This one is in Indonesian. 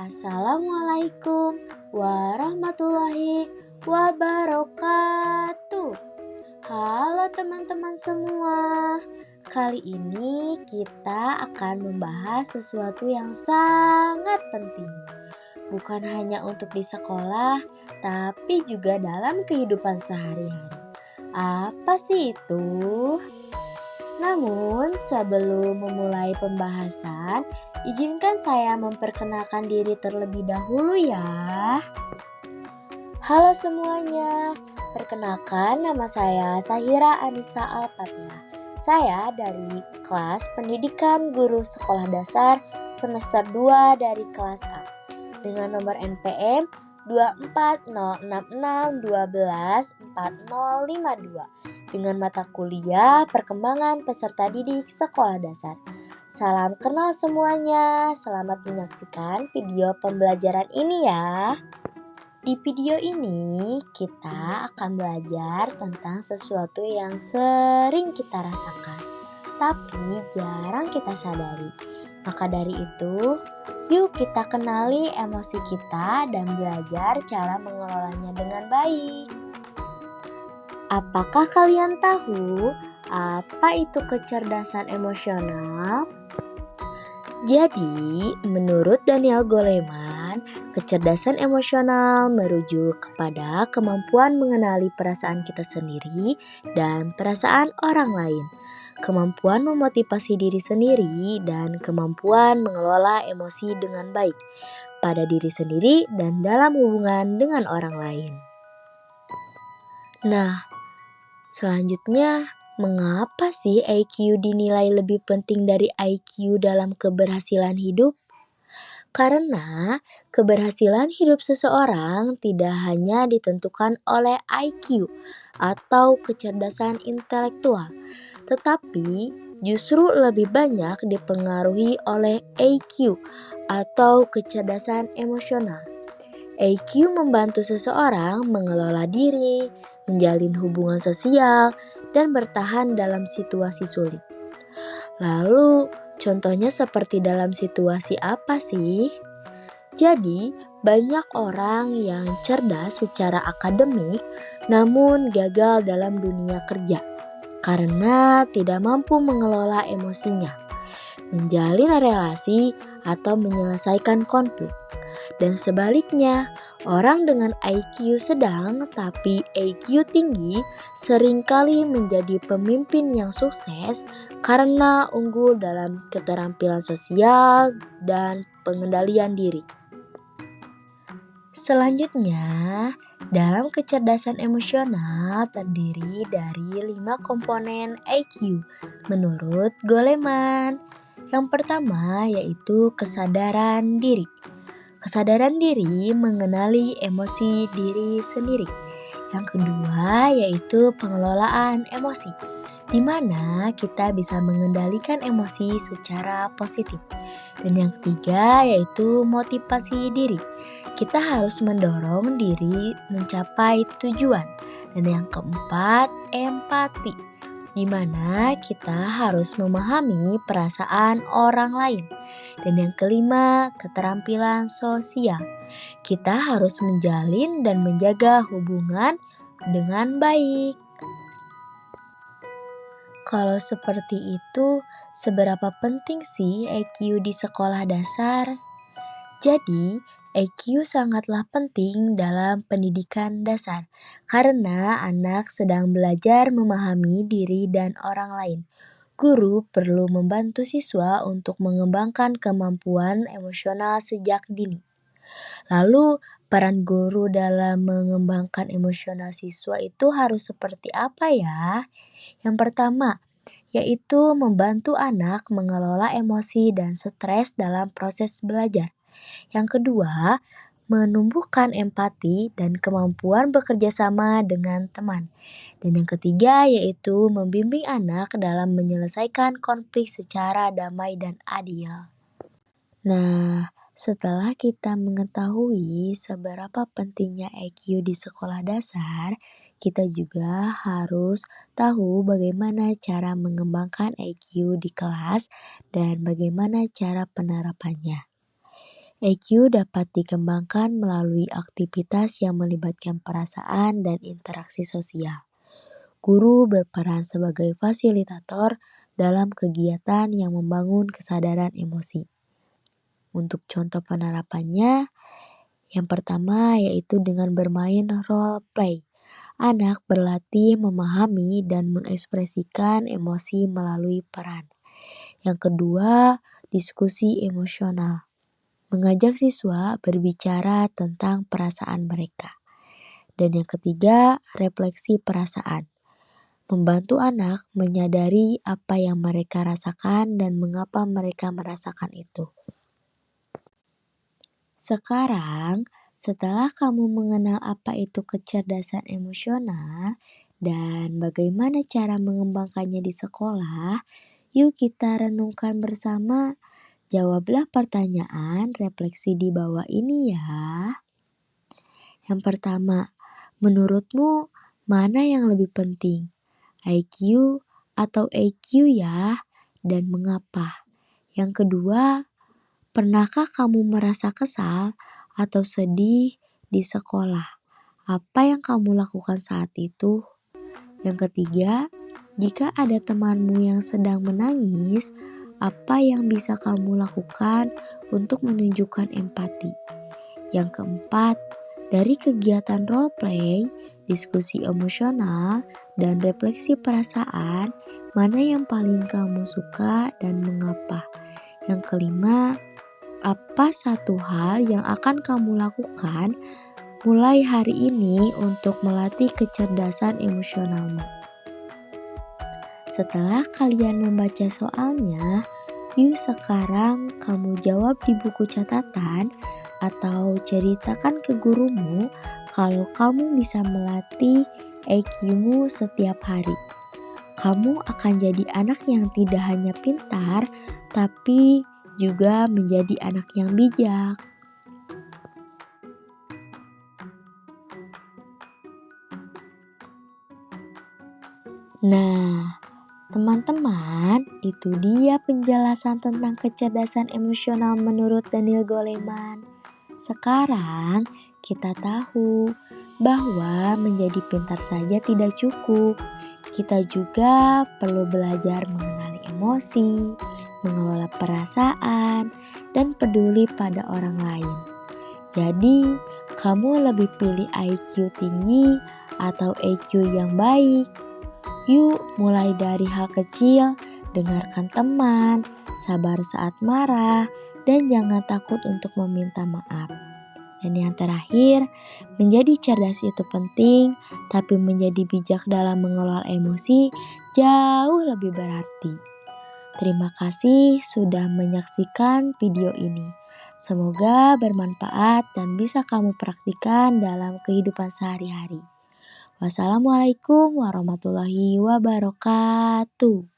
Assalamualaikum warahmatullahi wabarakatuh. Halo teman-teman semua. Kali ini kita akan membahas sesuatu yang sangat penting. Bukan hanya untuk di sekolah, tapi juga dalam kehidupan sehari-hari. Apa sih itu? Namun, sebelum memulai pembahasan, izinkan saya memperkenalkan diri terlebih dahulu ya. Halo semuanya, perkenalkan nama saya Sahira Anissa Alfatia. Saya dari kelas Pendidikan Guru Sekolah Dasar semester 2 dari kelas A dengan nomor NPM 24066124052 dengan mata kuliah Perkembangan Peserta Didik Sekolah Dasar. Salam kenal semuanya, selamat menyaksikan video pembelajaran ini ya. Di video ini kita akan belajar tentang sesuatu yang sering kita rasakan, tapi jarang kita sadari. Maka dari itu, yuk kita kenali emosi kita dan belajar cara mengelolanya dengan baik. Apakah kalian tahu apa itu kecerdasan emosional? Jadi, menurut Daniel Goleman, kecerdasan emosional merujuk kepada kemampuan mengenali perasaan kita sendiri dan perasaan orang lain, kemampuan memotivasi diri sendiri, dan kemampuan mengelola emosi dengan baik pada diri sendiri dan dalam hubungan dengan orang lain. Nah, selanjutnya, mengapa sih IQ dinilai lebih penting dari IQ dalam keberhasilan hidup? Karena keberhasilan hidup seseorang tidak hanya ditentukan oleh IQ atau kecerdasan intelektual, tetapi justru lebih banyak dipengaruhi oleh EQ atau kecerdasan emosional. EQ membantu seseorang mengelola diri, menjalin hubungan sosial, dan bertahan dalam situasi sulit. Lalu, contohnya seperti dalam situasi apa sih? Jadi, banyak orang yang cerdas secara akademik namun gagal dalam dunia kerja karena tidak mampu mengelola emosinya, menjalin relasi, atau menyelesaikan konflik. Dan sebaliknya, orang dengan IQ sedang tapi EQ tinggi seringkali menjadi pemimpin yang sukses karena unggul dalam keterampilan sosial dan pengendalian diri. Selanjutnya, dalam kecerdasan emosional terdiri dari 5 komponen IQ menurut Goleman. Yang pertama yaitu kesadaran diri. Kesadaran diri mengenali emosi diri sendiri. Yang kedua yaitu pengelolaan emosi, di mana kita bisa mengendalikan emosi secara positif. Dan yang ketiga yaitu motivasi diri. Kita harus mendorong diri mencapai tujuan. Dan yang keempat, empati, di mana kita harus memahami perasaan orang lain. Dan yang kelima, keterampilan sosial. Kita harus menjalin dan menjaga hubungan dengan baik. Kalau seperti itu, seberapa penting sih EQ di sekolah dasar? Jadi, EQ sangatlah penting dalam pendidikan dasar karena anak sedang belajar memahami diri dan orang lain. Guru perlu membantu siswa untuk mengembangkan kemampuan emosional sejak dini. Lalu, peran guru dalam mengembangkan emosional siswa itu harus seperti apa ya? Yang pertama, yaitu membantu anak mengelola emosi dan stres dalam proses belajar. Yang kedua, menumbuhkan empati dan kemampuan bekerja sama dengan teman. Dan yang ketiga yaitu membimbing anak dalam menyelesaikan konflik secara damai dan adil. Nah, setelah kita mengetahui seberapa pentingnya EQ di sekolah dasar, kita juga harus tahu bagaimana cara mengembangkan EQ di kelas dan bagaimana cara penerapannya. EQ dapat dikembangkan melalui aktivitas yang melibatkan perasaan dan interaksi sosial. Guru berperan sebagai fasilitator dalam kegiatan yang membangun kesadaran emosi. Untuk contoh penerapannya, yang pertama yaitu dengan bermain role play. Anak berlatih memahami dan mengekspresikan emosi melalui peran. Yang kedua, diskusi emosional. Mengajak siswa berbicara tentang perasaan mereka. Dan yang ketiga, refleksi perasaan. Membantu anak menyadari apa yang mereka rasakan dan mengapa mereka merasakan itu. Sekarang, setelah kamu mengenal apa itu kecerdasan emosional dan bagaimana cara mengembangkannya di sekolah, yuk kita renungkan bersama. Jawablah pertanyaan refleksi di bawah ini ya. Yang pertama, menurutmu mana yang lebih penting? IQ atau EQ ya? Dan mengapa? Yang kedua, pernahkah kamu merasa kesal atau sedih di sekolah? Apa yang kamu lakukan saat itu? Yang ketiga, jika ada temanmu yang sedang menangis, apa yang bisa kamu lakukan untuk menunjukkan empati? Yang keempat, dari kegiatan role play, diskusi emosional, dan refleksi perasaan, mana yang paling kamu suka dan mengapa? Yang kelima, apa satu hal yang akan kamu lakukan mulai hari ini untuk melatih kecerdasan emosionalmu? Setelah kalian membaca soalnya, yuk sekarang kamu jawab di buku catatan atau ceritakan ke gurumu kalau kamu bisa melatih EQ-mu setiap hari. Kamu akan jadi anak yang tidak hanya pintar, tapi juga menjadi anak yang bijak. Nah, teman-teman, itu dia penjelasan tentang kecerdasan emosional menurut Daniel Goleman. Sekarang kita tahu bahwa menjadi pintar saja tidak cukup. Kita juga perlu belajar mengenali emosi, mengelola perasaan, dan peduli pada orang lain. Jadi, kamu lebih pilih IQ tinggi atau EQ yang baik? Yuk mulai dari hal kecil, dengarkan teman, sabar saat marah, dan jangan takut untuk meminta maaf. Dan yang terakhir, menjadi cerdas itu penting, tapi menjadi bijak dalam mengelola emosi jauh lebih berarti. Terima kasih sudah menyaksikan video ini. Semoga bermanfaat dan bisa kamu praktikkan dalam kehidupan sehari-hari. Wassalamualaikum warahmatullahi wabarakatuh.